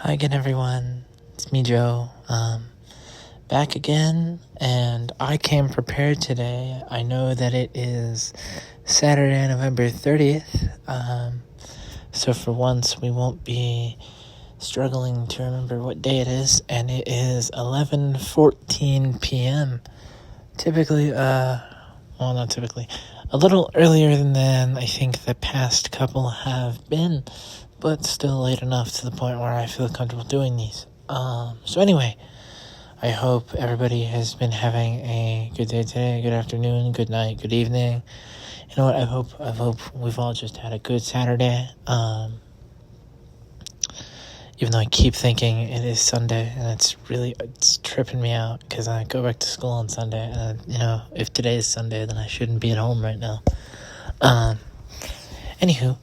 Hi again, everyone. It's me, Joe. Back again, and I came prepared today. I know that it is Saturday, November 30th, so for once we won't be struggling to remember what day it is, and it is 11:14 p.m. Typically, not typically, a little earlier than I think the past couple have been, but still late enough to the point where I feel comfortable doing these. So anyway, I hope everybody has been having a good day today, good afternoon, good night, good evening. You know what, I hope we've all just had a good Saturday. Even though I keep thinking it is Sunday, and it's tripping me out, because I go back to school on Sunday, and, if today is Sunday, then I shouldn't be at home right now. Anywho,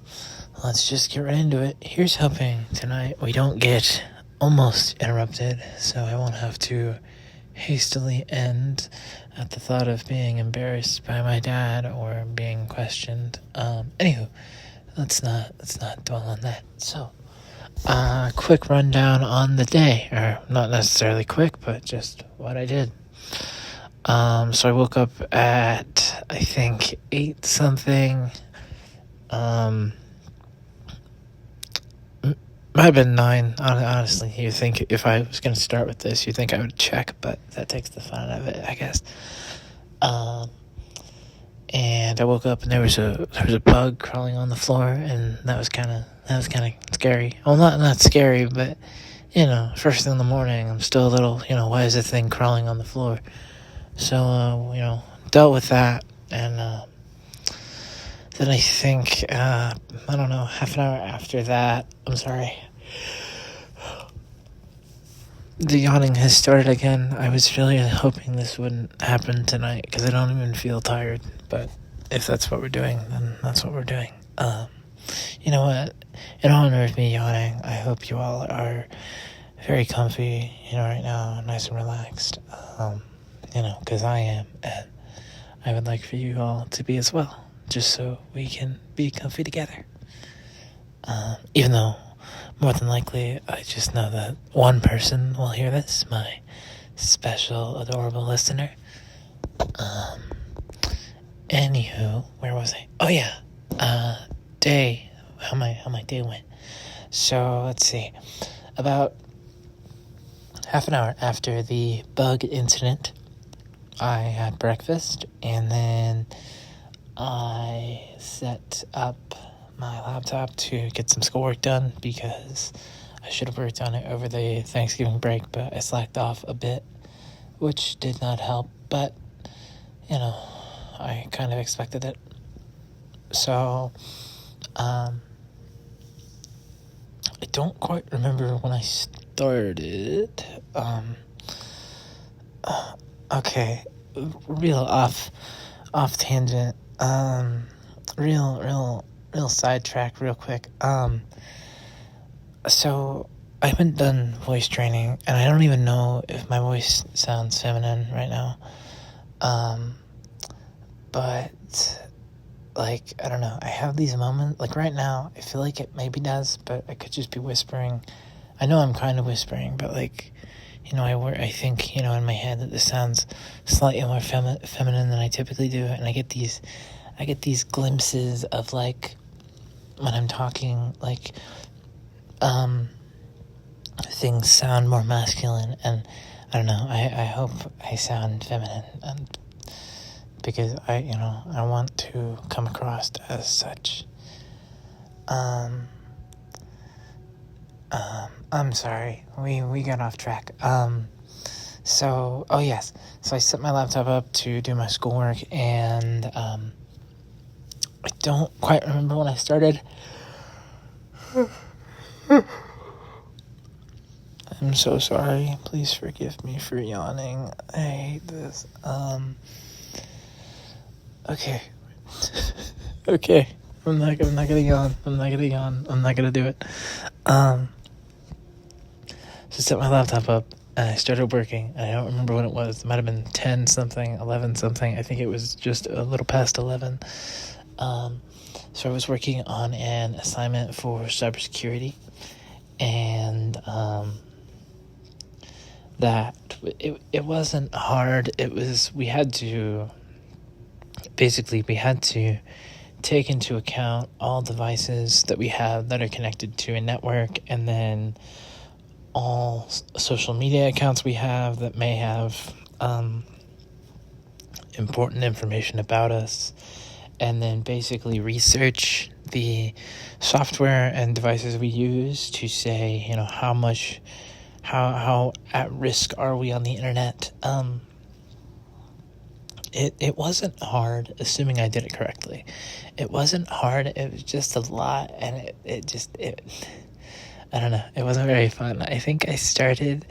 let's just get right into it. Here's hoping tonight we don't get almost interrupted, so I won't have to hastily end at the thought of being embarrassed by my dad or being questioned. Anywho, let's not dwell on that. So, quick rundown on the day, or not necessarily quick, but just what I did. So I woke up at, I think, 8 something. Might have been 9. Honestly, you think if I was going to start with this, you think I would check, but that takes the fun out of it, I guess. And I woke up and there was a bug crawling on the floor, and that was kind of scary. Well, not scary, but first thing in the morning, I'm still a little, why is the thing crawling on the floor? So dealt with that, and then I think half an hour after that, I'm sorry, the yawning has started again. I was really hoping this wouldn't happen tonight, because I don't even feel tired, but if that's what we're doing, then that's what we're doing. You know what? In honor of me yawning, I hope you all are very comfy, right now, nice and relaxed, because I am, and I would like for you all to be as well, just so we can be comfy together. Even though, more than likely, I just know that one person will hear this, my special, adorable listener. Anywho, where was I? Oh yeah, day, how my day went. So, let's see, about half an hour after the bug incident, I had breakfast, and then I set up my laptop to get some schoolwork done, because I should have worked on it over the Thanksgiving break, but I slacked off a bit, which did not help, but, I kind of expected it. So, I don't quite remember when I started. Okay, real off tangent. Real sidetrack real quick. So I haven't done voice training, and I don't even know if my voice sounds feminine right now. But, I don't know, I have these moments, right now, I feel like it maybe does, but I could just be whispering. I know I'm kind of whispering, but, I think, in my head that this sounds slightly more feminine than I typically do, and I get these glimpses of, when I'm talking, things sound more masculine, and I don't know, I hope I sound feminine, and because I want to come across as such. I'm sorry, we got off track. So I set my laptop up to do my schoolwork, and, I don't quite remember when I started. I'm so sorry, please forgive me for yawning, I hate this. Okay. Okay. I'm not gonna yawn. I'm not gonna do it. So set my laptop up, and I started working. I don't remember when it was. It might have been 10 something, 11 something. I think it was just a little past 11. So I was working on an assignment for cybersecurity, and, that it wasn't hard. We had to take into account all devices that we have that are connected to a network, and then all social media accounts we have that may have important information about us, and then basically research the software and devices we use to say, how at risk are we on the internet. It wasn't hard, assuming I did it correctly. It wasn't hard. It was just a lot, and I don't know. It wasn't very fun. I think I started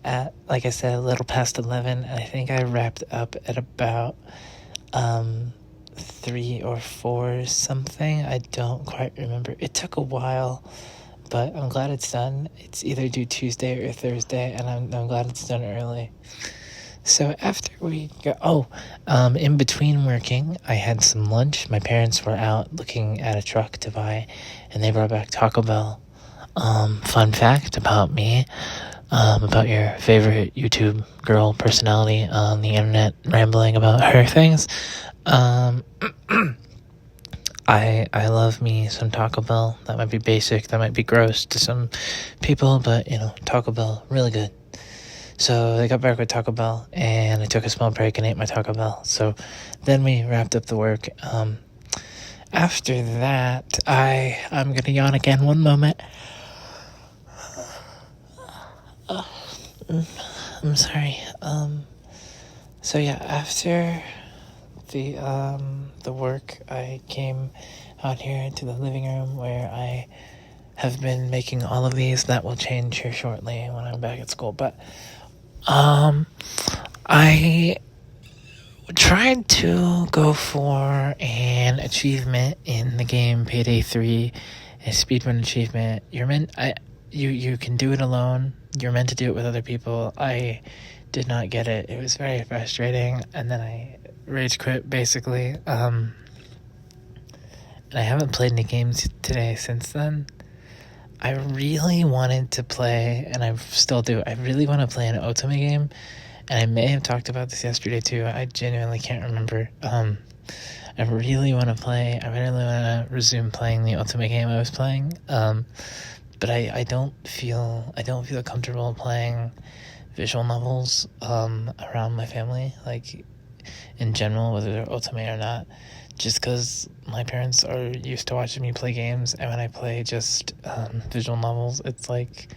at, like I said, a little past 11, and I think I wrapped up at about 3 or 4 something. I don't quite remember. It took a while, but I'm glad it's done. It's either due Tuesday or Thursday, and I'm glad it's done early. So after we go, in between working, I had some lunch. My parents were out looking at a truck to buy, and they brought back Taco Bell. Fun fact about me, about your favorite YouTube girl personality on the internet rambling about her things. I love me some Taco Bell. That might be basic, that might be gross to some people, but Taco Bell, really good. So they got back with Taco Bell, and I took a small break and ate my Taco Bell. So then we wrapped up the work. After that, I'm gonna yawn again. One moment. I'm sorry. So yeah, after the work, I came out here to the living room where I have been making all of these. That will change here shortly when I'm back at school. But I tried to go for an achievement in the game Payday 3, a speedrun achievement. You can do it alone. You're meant to do it with other people. I did not get it. It was very frustrating, and then I rage quit, basically. And I haven't played any games today since then. I really wanted to play, and I still do, I really want to play an Otome game, and I may have talked about this yesterday too. I genuinely can't remember. I really want to resume playing the Otome game I was playing, but I don't feel comfortable playing visual novels around my family, like in general, whether they're Otome or not, just because my parents are used to watching me play games, and when I play just visual novels, it's like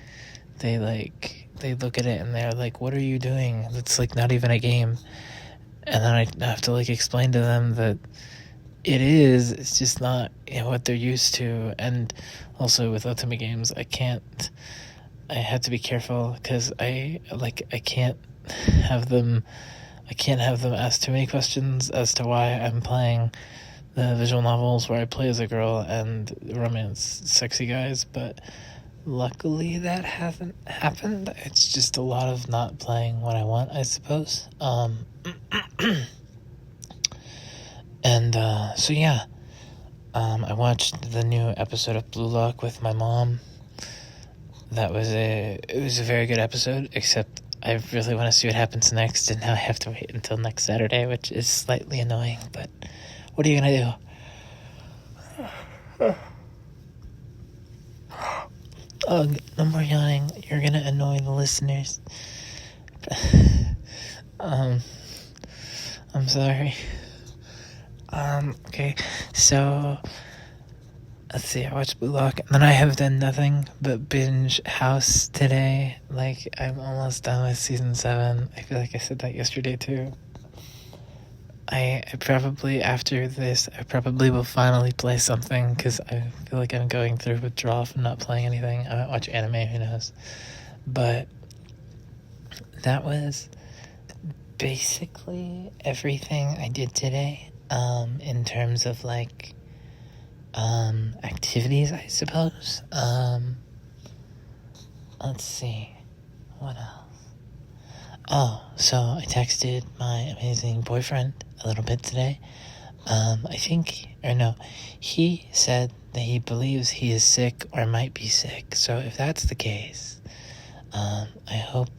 they look at it and they're like, "What are you doing? That's like not even a game." And then I have to explain to them that it's just not what they're used to. And also with Otome games, I have to be careful because I can't have them ask too many questions as to why I'm playing the visual novels where I play as a girl and romance sexy guys, but luckily that hasn't happened. It's just a lot of not playing what I want, I suppose. And so yeah, I watched the new episode of Blue Lock with my mom. It was a very good episode, except I really want to see what happens next, and now I have to wait until next Saturday, which is slightly annoying, but what are you gonna do? Oh, no more yawning. You're gonna annoy the listeners. I'm sorry. Okay, so let's see, I watched Blue Lock, and then I have done nothing but binge House today. I'm almost done with season 7. I feel like I said that yesterday too. I probably, after this, I probably will finally play something, because I feel like I'm going through withdrawal from not playing anything. I might watch anime, who knows. But that was basically everything I did today, in terms of activities, I suppose. Let's see, what else? Oh, so I texted my amazing boyfriend a little bit today. He said that he believes he is sick or might be sick. So if that's the case, I hope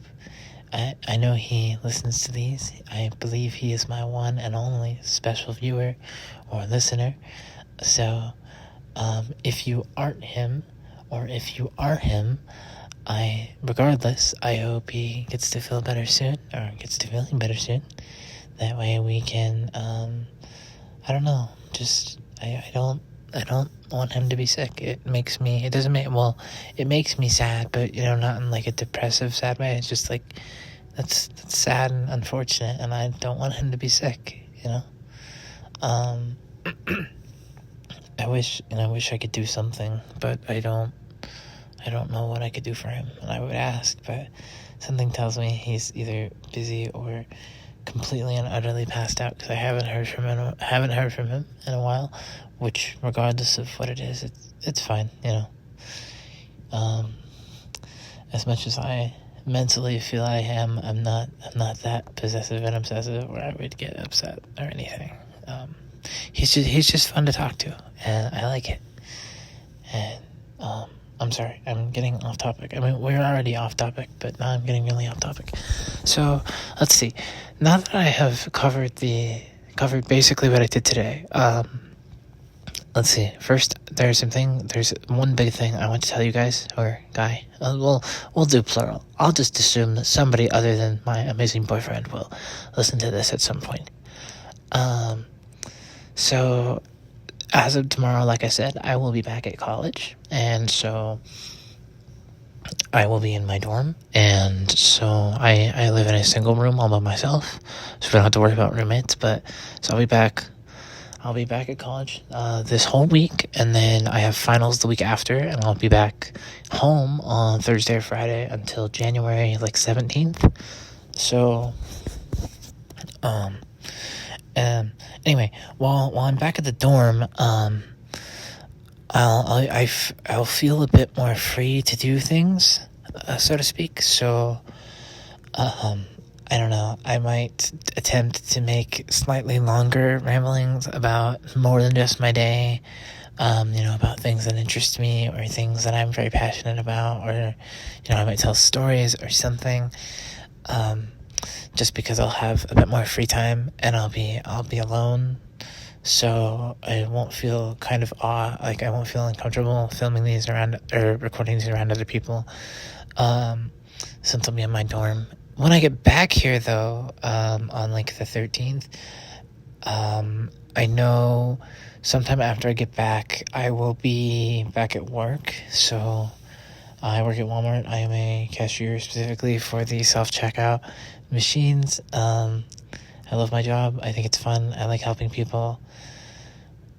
I know he listens to these. I believe he is my one and only special viewer or listener. So, if you aren't him, or if you are him, regardless, I hope he gets to feel better soon, or gets to feeling better soon. That way we can, I don't know, I don't want him to be sick. It makes me sad, but, not in, like, a depressive, sad way. It's just, like, that's sad and unfortunate, and I don't want him to be sick, I wish I could do something, but I don't know what I could do for him, and I would ask, but something tells me he's either busy or completely and utterly passed out, because I haven't heard from him in a while, which, regardless of what it is, it's fine, as much as I mentally feel I am, I'm not that possessive and obsessive where I would get upset or anything. He's just fun to talk to, and I like it. And I'm sorry, I'm getting off topic. I mean, we're already off topic, but now I'm getting really off topic. So let's see. Now that I have covered basically what I did today, let's see. First, there's one big thing I want to tell you guys, or guy. We'll do plural. I'll just assume that somebody other than my amazing boyfriend will listen to this at some point. So as of tomorrow, like I said, I will be back at college, and so I will be in my dorm, and so I live in a single room all by myself, so we don't have to worry about roommates. But so I'll be back at college this whole week, and then I have finals the week after, and I'll be back home on Thursday or Friday until January 17th. So anyway, while I'm back at the dorm, I'll feel a bit more free to do things, so to speak. So, I don't know. I might attempt to make slightly longer ramblings about more than just my day. About things that interest me or things that I'm very passionate about, or I might tell stories or something. Just because I'll have a bit more free time and I'll be alone, so I won't feel I won't feel uncomfortable filming these around or recording these around other people, since I'll be in my dorm. When I get back here, though, on the 13th, I know sometime after I get back, I will be back at work. So I work at Walmart. I am a cashier specifically for the self-checkout machines. I love my job. I think it's fun. I like helping people.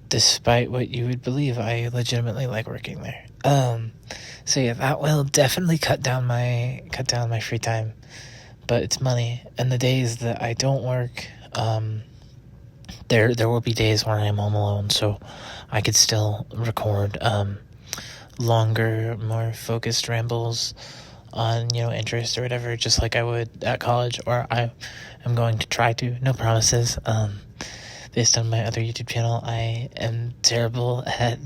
Despite what you would believe, I legitimately like working there. So yeah, that will definitely cut down my free time. But it's money, and the days that I don't work, there will be days where I'm home alone, so I could still record longer, more focused rambles on interest or whatever, just like I would at college, or I am going to try to. No promises. Based on my other YouTube channel, I am terrible at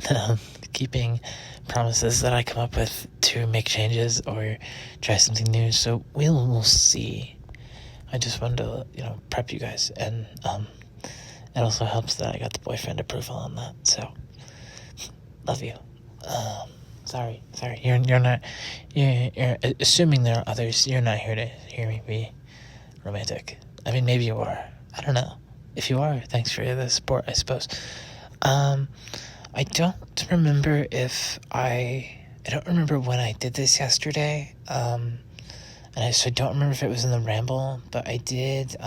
keeping promises that I come up with to make changes or try something new, so we'll see. I just wanted to prep you guys, and it also helps that I got the boyfriend approval on that, so love you. Sorry, you're assuming there are others. You're not here to hear me be romantic. I mean, maybe you are, I don't know. If you are, thanks for the support, I suppose. I don't remember I don't remember when I did this yesterday, and I don't remember if it was in the ramble, but I did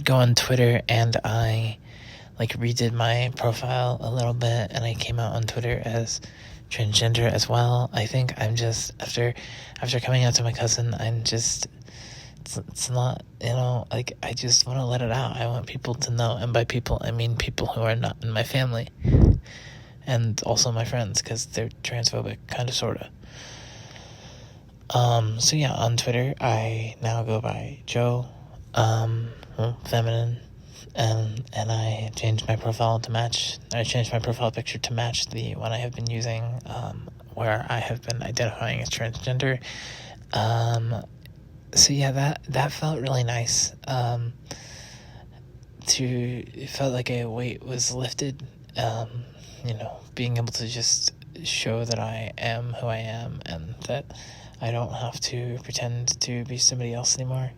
go on Twitter, and I redid my profile a little bit, and I came out on Twitter as transgender as well. I think I'm just, after coming out to my cousin, I'm just, it's not, I just want to let it out. I want people to know, and by people, I mean people who are not in my family, and also my friends, because they're transphobic, kind of, sort of. So yeah, on Twitter, I now go by Joe, feminine, and I changed my profile picture to match the one I have been using, where I have been identifying as transgender. So yeah, that felt really nice. It felt like a weight was lifted. Being able to just show that I am who I am and that I don't have to pretend to be somebody else anymore.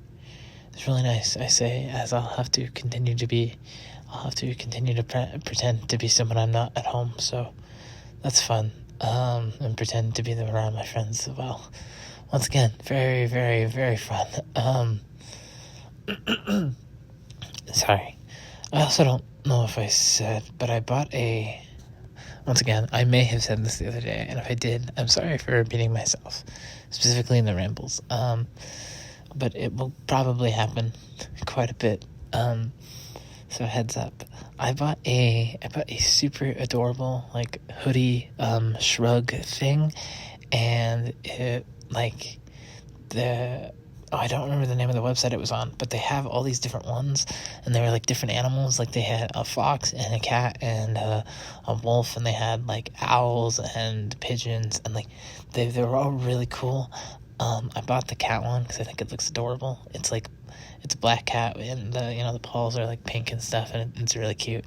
It's really nice. I say, as I'll have to continue to pretend to be someone I'm not at home. So that's fun. And pretend to be them around my friends as well. Once again, very, very, very fun. Sorry. I also don't know if I said, but I bought once again, I may have said this the other day, and if I did, I'm sorry for repeating myself, specifically in the rambles. But it will probably happen quite a bit. So heads up. I bought a super adorable, like, hoodie, shrug thing, and it, like, I don't remember the name of the website it was on, but they have all these different ones, and they were, like, different animals. Like, they had a fox and a cat and a wolf, and they had, like, owls and pigeons, and, like, they were all really cool. I bought the cat one because I think it looks adorable. It's a black cat, and the paws are, like, pink and stuff, and it's really cute.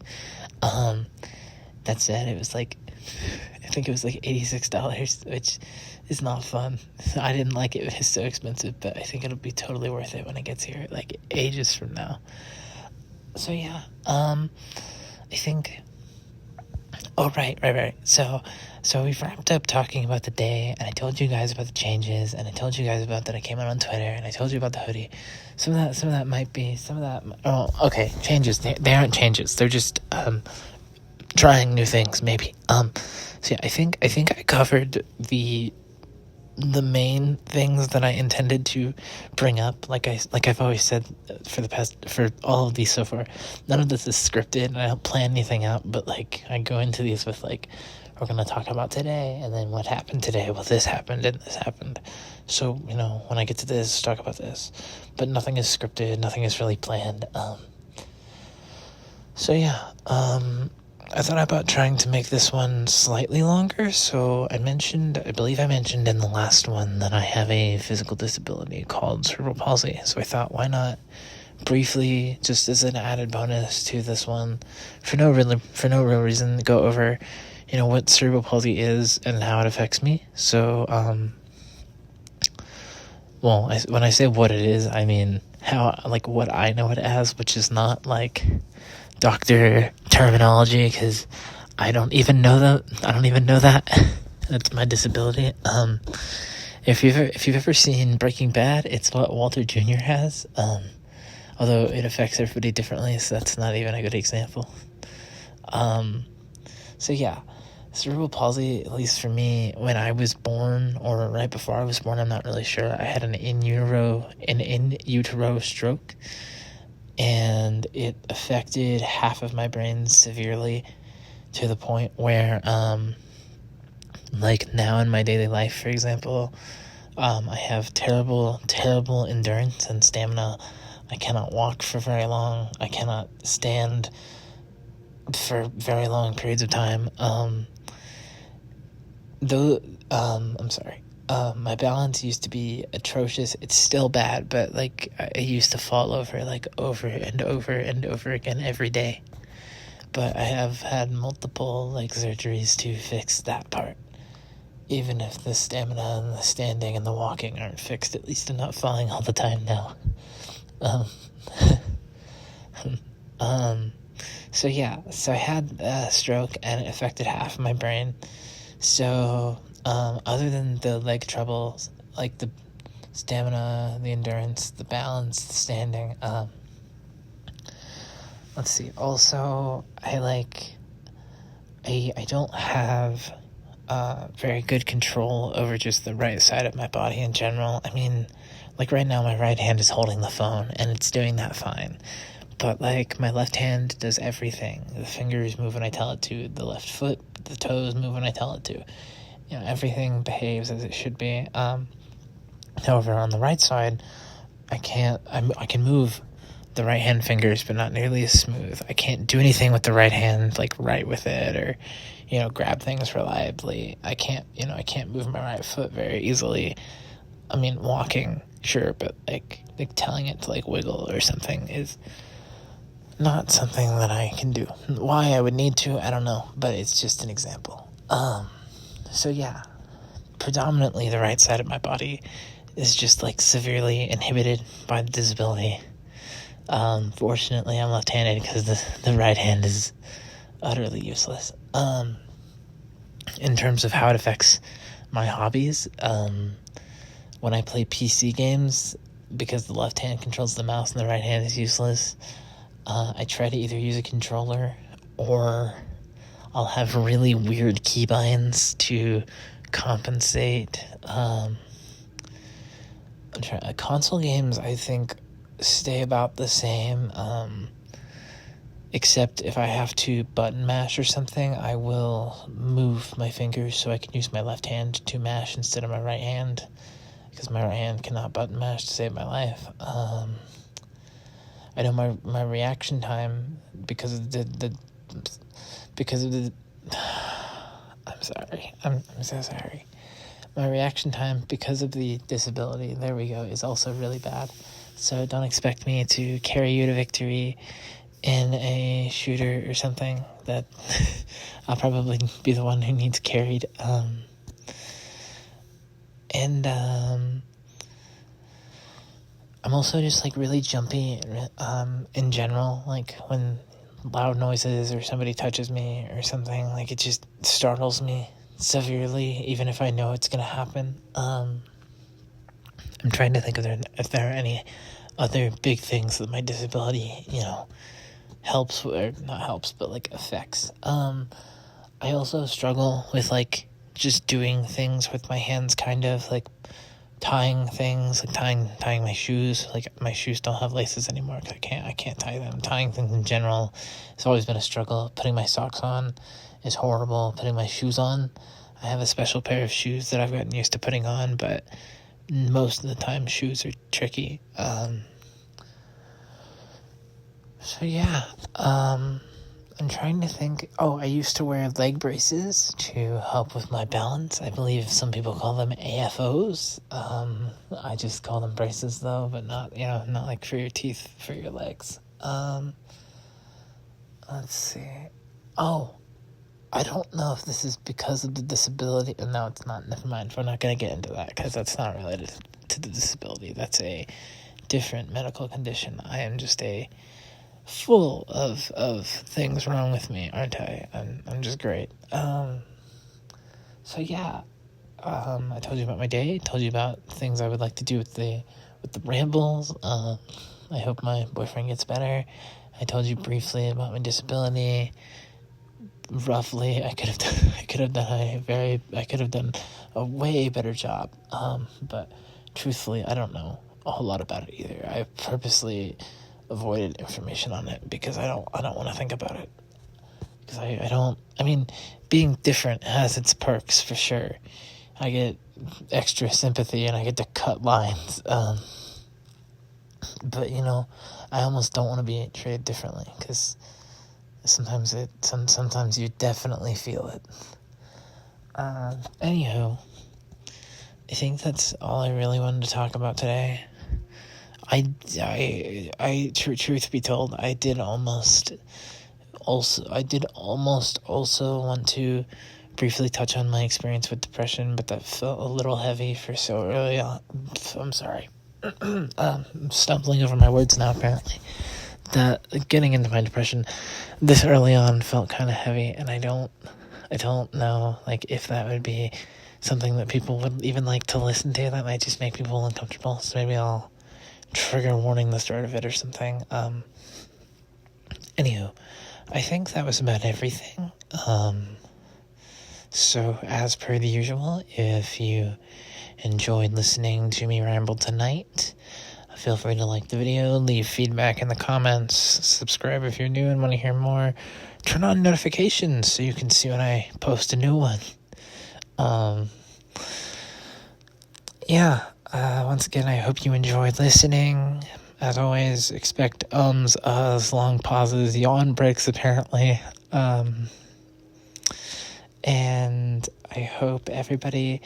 That said, it was, like, I think it was, like, $86, which is not fun. I didn't like it. It was so expensive, but I think it'll be totally worth it when it gets here, like, ages from now. So, yeah, I think... Oh, right. So we've wrapped up talking about the day, and I told you guys about the changes, and I told you guys about that I came out on Twitter, and I told you about the hoodie. Some of that might be, oh, okay, changes. They aren't changes. They're just, trying new things, maybe. So yeah, I think I covered the main things that I intended to bring up. Like I've always said for all of these so far, none of this is scripted, and I don't plan anything out, but, like, I go into these with, like, we're going to talk about today, and then what happened today. Well, this happened, and this happened. So, when I get to this, talk about this. But nothing is scripted, nothing is really planned. So yeah, I thought about trying to make this one slightly longer, so I believe I mentioned in the last one that I have a physical disability called cerebral palsy, so I thought, why not briefly, just as an added bonus to this one, for no real reason, go over, what cerebral palsy is and how it affects me. So, when I say what it is, I mean how, like, what I know it as, which is not, like, doctor terminology, because I don't even know that. That's my disability. If you've ever seen Breaking Bad, it's what Walter Jr. has. Although it affects everybody differently, so that's not even a good example. So yeah, cerebral palsy, at least for me, when I was born, or right before I was born, I'm not really sure. I had an in utero stroke, and it affected half of my brain severely, to the point where, like, now in my daily life, for example, I have terrible endurance and stamina. I cannot walk for very long. I cannot stand for very long periods of time. I'm sorry. My balance used to be atrocious. It's still bad, but, like, I used to fall over, like, over and over and over again every day. But I have had multiple, like, surgeries to fix that part. Even if the stamina and the standing and the walking aren't fixed, at least I'm not falling all the time now. So yeah, so I had a stroke, and it affected half of my brain. So, other than the leg troubles, like the stamina, the endurance, the balance, the standing, let's see, also, I don't have, very good control over just the right side of my body in general. I mean, like, right now my right hand is holding the phone, and it's doing that fine. But, like, my left hand does everything. The fingers move when I tell it to. The left foot, the toes move when I tell it to. Everything behaves as it should be. However, on the right side, I can move the right hand fingers, but not nearly as smooth. I can't do anything with the right hand, like, write with it, or, grab things reliably. I can't move my right foot very easily. I mean, walking, sure, but like telling it to like wiggle or something is not something that I can do. Why I would need to, I don't know, but it's just an example. So yeah, predominantly the right side of my body is just like severely inhibited by the disability. Fortunately, I'm left-handed because the right hand is utterly useless. In terms of how it affects my hobbies, when I play PC games, because the left hand controls the mouse and the right hand is useless, I try to either use a controller or I'll have really weird keybinds to compensate. Console games, I think, stay about the same, except if I have to button mash or something, I will move my fingers so I can use my left hand to mash instead of my right hand, because my right hand cannot button mash to save my life. I know my reaction time, because of the I'm sorry. I'm so sorry. My reaction time, because of the disability, there we go, is also really bad. So don't expect me to carry you to victory in a shooter or something. That I'll probably be the one who needs carried. I'm also just like really jumpy in general, like when loud noises or somebody touches me or something, like it just startles me severely, even if I know it's gonna happen. I'm trying to think if there are any other big things that my disability, helps, or not helps, but like affects. I also struggle with like just doing things with my hands, kind of like tying things, like tying my shoes. Like my shoes don't have laces anymore because I can't tie them. Tying things in general has always been a struggle. Putting my socks on is horrible. Putting my shoes on, I have a special pair of shoes that I've gotten used to putting on, but most of the time shoes are tricky. So yeah, I'm trying to think. Oh, I used to wear leg braces to help with my balance. I believe some people call them AFOs. I just call them braces though, but not like for your teeth, for your legs. Let's see. Oh, I don't know if this is because of the disability. No, it's not. Never mind. We're not going to get into that because that's not related to the disability. That's a different medical condition. I am just full of things wrong with me, aren't I? I'm just great. So yeah, I told you about my day. Told you about things I would like to do with the rambles. I hope my boyfriend gets better. I told you briefly about my disability. Roughly, I could have done a way better job. But truthfully, I don't know a whole lot about it either. I purposely avoided information on it because I don't want to think about it. Because I mean, being different has its perks for sure. I get extra sympathy and I get to cut lines. But I almost don't want to be treated differently because sometimes you definitely feel it. Anywho, I think that's all I really wanted to talk about today. Truth be told, I did almost also want to briefly touch on my experience with depression, but that felt a little heavy for so early on. I'm sorry. I'm stumbling over my words now, apparently. That getting into my depression this early on felt kind of heavy, and I don't know, like, if that would be something that people would even like to listen to. That might just make people uncomfortable, so maybe I'll trigger warning the start of it or something. Anywho, I think that was about everything. So as per the usual, if you enjoyed listening to me ramble tonight, feel free to like the video, leave feedback in the comments, subscribe if you're new and want to hear more, turn on notifications so you can see when I post a new one. Once again, I hope you enjoyed listening. As always, expect ums, uhs, long pauses, yawn breaks apparently. And I hope everybody,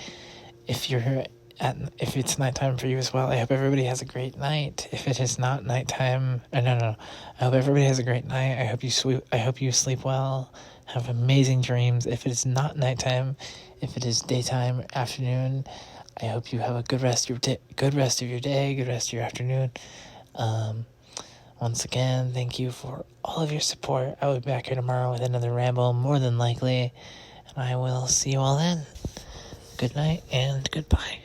if you're if it's nighttime for you as well, I hope everybody has a great night. If it is not nighttime, no. I hope everybody has a great night. I hope you sleep well. Have amazing dreams. If it is not nighttime, if it is daytime, afternoon, I hope you have a good rest of your day, good rest of your afternoon. Once again, thank you for all of your support. I will be back here tomorrow with another ramble, more than likely, and I will see you all then. Good night and goodbye.